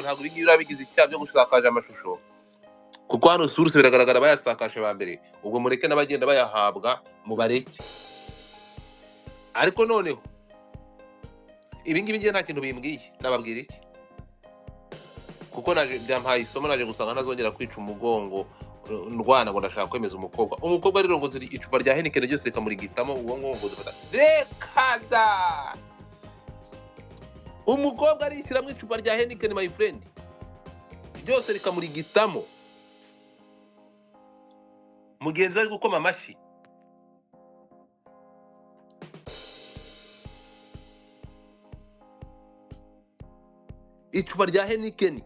ntabwo ibi ngibi biba bigize icyaha byo gusakaza amashusho, kuko hano source biragaragara bayasakaje ba mbere, ubwo mureke n'abagenda bayahabwa mubareke. Ariko noneho ibi ngibi ngiye nta kintu bimbwiye, nababwira iki? Kuko naje byampaye isomo, naje gusanga ntazongera kwica umugongo ndwana ngo ndashaka kwemeza umukobwa. Umukobwa rero ngo ziri icupa rya Heineken ryose rikamurigitamo, uwo ngo dufata rekada. Umukobwa arishyiramo icupa rya Heineken, my friend, ryose rikamurigitamo, mugenzi ari gukoma amashyi. Icupa rya Heineken,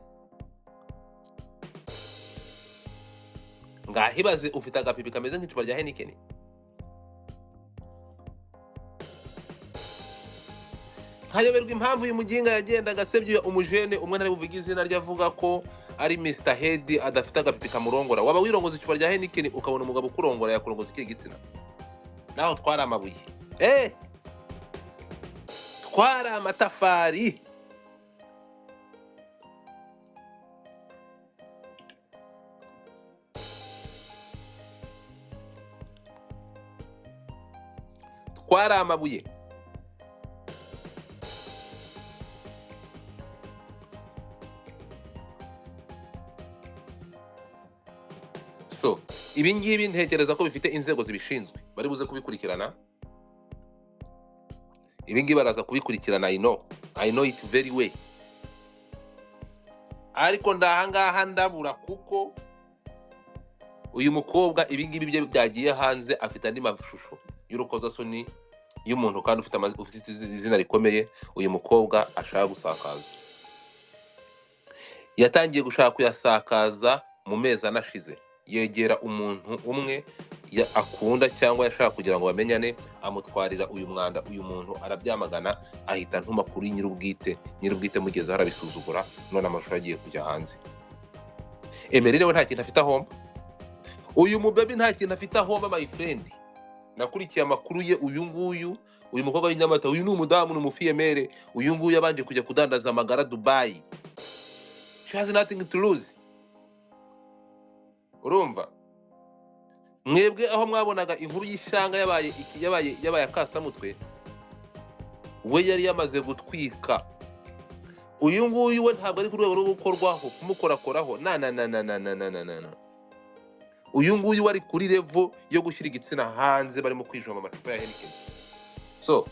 ngahibaze ufite agapipi kameze nk'icupa rya Heineken. Nkayoberwa impamvu uyu muginga yagendaga asebya umujene umwe ntari buvuge izina rye, avuga ko ari Mr Head adafite agapipi kamurongora. Waba wirongoza icupa rya Heineken ukabona umugabo ukurongora yakurongoza ikiri gitsina? Naho twari amabuye, twari amatafari. Twari amabuye. So ibi ngibi ntekereza ko bifite inzego zibishinzwe bari buze kubikurikirana. Ibi ngibi baraza kubikurikirana, I know it very well. Ariko ndahangaha ndabura, kuko uyu mukobwa ibi ngibi bye byagiye hanze afite andi mashusho y'urukozasoni y'umuntu kandi ufite izina rikomeye. Uyu mukobwa ashaka gusakaza, yatangiye gushaka kuyasakaza mu mezi anashize. Yegera umuntu umwe akunda cyangwa yashaka kugira ngo bamenyane, amutwarira uyu mwanda. Uyu muntu arabyamagana, ahita ntuma kuri nyir'ubwite mugezeho arabisuzugura, none amashusho agiye kujya hanze. Emery we nta kintu afite ahomba, uyu mubebi nta kintu afite ahomba, my friend. Nakurikiye amakuru ye. Uyu mukobwa w'inyamata, uyu ni umudamu, ni umufiyemere. Uyu nguyu yabanje kujya kudandaza amagara Dubai. She has nothing to lose. Urumva? Mwebwe aho mwabonaga inkuru y'ishanga yabaye akasamutwe, we yari yamaze gutwika. Uyu nguyu we ntabwo ari ku rwego rwo gukorwaho, kumukorakoraho. Na. Uyu nguyu wari kuri level yo gushyira igitsina hanze, barimo kwijoma amacupa ya Heineken. So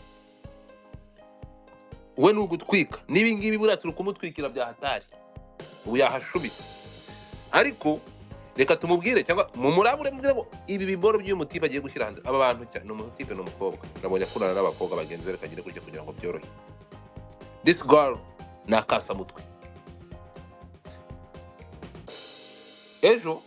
we ni ugutwika. N'ibi ngibi buriya turi kumutwikira bya hatari, ubu yahashumitse. Ariko reka tumubwire, cyangwa mumurabure mubwire ngo ibi biboro by'uyu mutipe agiye gushyira hanze, aba bantu cyane, umutipe n'umukobwa, nabonye akundana n'abakobwa bagenzi be, reka gutya kugira ngo byorohe. This girl ni akasamutwe. Ejo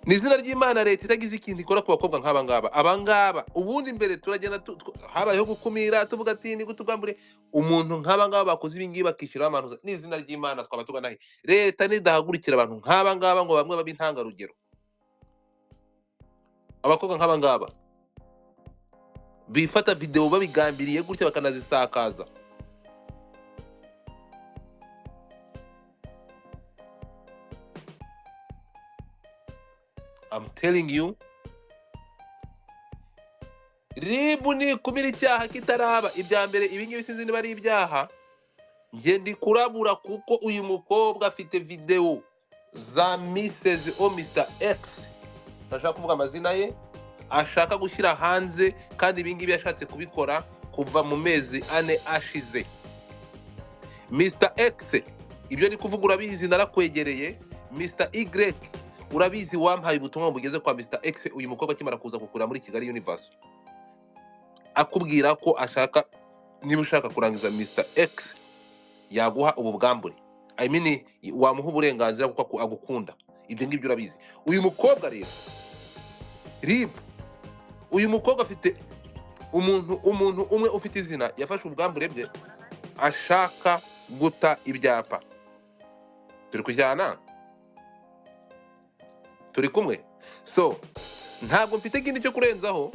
ni izina ry'Imana leta itagize ikintu ikora ku bakobwa nk'aba ngaba. Aba ngaba ubundi mbere turagenda habayeho gukumira, tuvuga ati ni gutugambure. Umuntu nk'aba ngaba bakoze ibi ngibi bakishyiraho abantu, ni izina ry'Imana twaba tuganahe. Leta nidahagurukira abantu nk'aba ngaba ngo bamwe babe intangarugero. Abakobwa nk'aba ngaba bifata video babigambiriye gutya bakanazisakaza. I'm telling you, ribu ni kumira icyaha kitaraba. Ibya mbere ibi ngibi sinzi niba ari ibyaha, nge ndi kurabura, kuko uyu mukobwa afite video za Mrs. o Mr. X, ashaka kuvuga amazina ye, ashaka gushyira hanze. Kandi ibi ngibi yashatse kubikora kuva mu mezi 4 ashize. Mr. X, ibyo ni kuvuga urabizi, narakwegereye. Mr. Y, urabizi, wampaye ubutumwa bugeze kwa Mr. X. Uyu mukobwa akimara kuza kukura muri Kigali Universe, akubwira ko ashaka, niba ushaka kurangiza Mr. X yaguha ubu bwambure. I mean, wamuha uburenganzira kuko agukunda. Ibyo ngibyo urabizi. Uyu mukobwa rero, rib, uyu mukobwa afite umuntu umwe ufite izina, yafashe ubwambure bwe ashaka guta ibyapa. Turi kujyana, turi kumwe. So ntabwo mfite ikindi cyo kurenzaho.